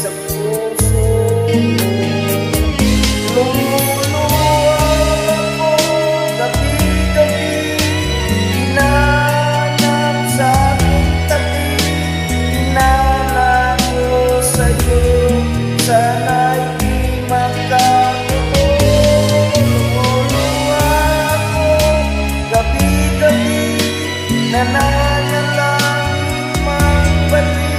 sa puso mo. Lumuluha ako gabi-gabi, hinahanap sa aking tabi, hinanako sa'yo, sana'y di magkagulo. Lumuluha ako gabi-gabi, nananalangin magbalik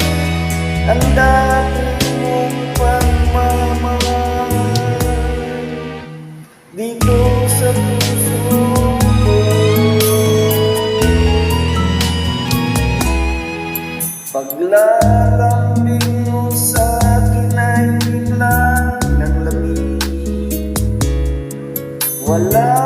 ang dati mong pagmamahal dito sa puso ko. Paglalambing mo sa akin ay biglang nang lamig, wala